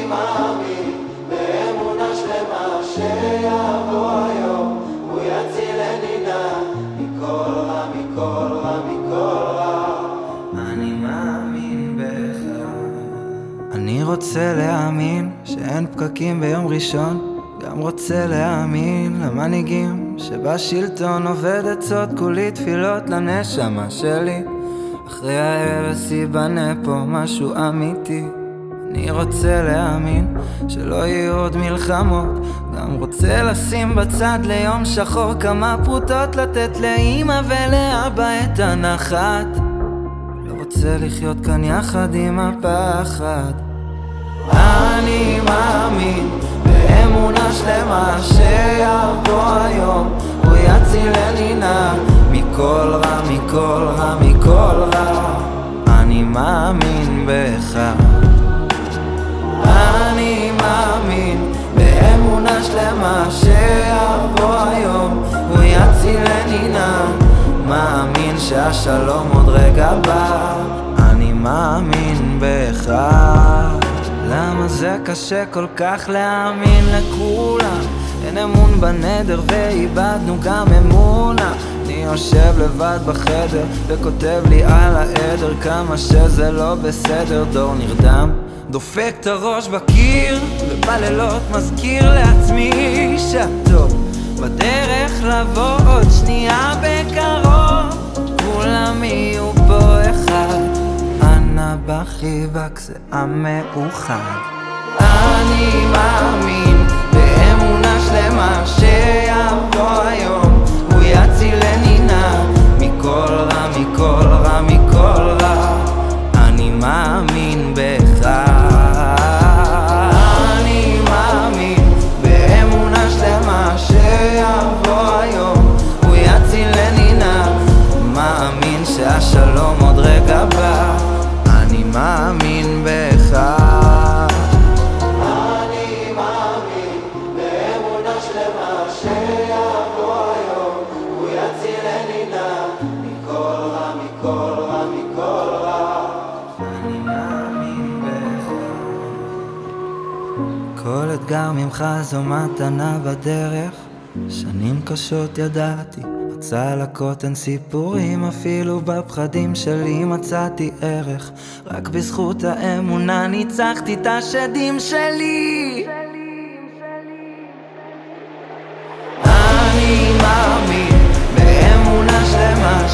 אני מאמין באמונה שלמה שיבוא היום, הוא יצילני נא מכל רע, מכל רע, מכל רע. אני מאמין בך. אני רוצה להאמין שאין פקקים ביום ראשון, גם רוצה להאמין למנהיגים שבשלטון עובד עצות, כולי תפילות לנשמה שלי, אחרי ההרס ייבנה פה משהו אמיתי. אני רוצה להאמין שלא יהיו עוד מלחמות, גם רוצה לשים בצד ליום שחור כמה פרוטות לתת לאמא ולאבא את הנחת. לא רוצה לחיות כאן יחד עם הפחד. אני מאמין באמונה שלמה שיבוא היום, הוא יצילני נא מכל רע, מכל רע, מכל רע. אני מאמין בך. אני מאמין באמונה שלמה שיבוא היום, הוא יצילני נא, מאמין שהשלום עוד רגע בא. אני מאמין בך. למה זה קשה כל כך להאמין לכולם? אין אמון בנדר ואיבדנו גם אמונה. אני יושב לבד בחדר וכותב לי על העדר כמה שזה לא בסדר. דור נרדם, דופק את הראש בקיר, ובלילות מזכיר לעצמי שהטוב בדרך לבוא עוד שנייה בקרוב. כולם יהיו פה אחד, אנא בחיבק זה המאוחד. אני מאמין באמונה שלמה שיבוא היום, הוא יצילני נא מכל רע, מכל רע, מכל רע. אני מאמין בך. אני מאמין באמונה שלמה שיבוא היום, הוא יצילני נא, מאמין שהשלום עוד רגע בא. אני מאמין בך. אני מאמין באמונה שלמה שיבוא היום, הוא יצילני נא מכל רע, מכל רע, מכל רע. אני מאמין בך. כל אתגר ממך זו מתנה בדרך, שנים קשות ידעתי, בצלקות אין סיפורים, אפילו בפחדים שלי מצאתי ערך. רק בזכות האמונה ניצחתי את השדים שלי. אני מאמין באמונה שלמה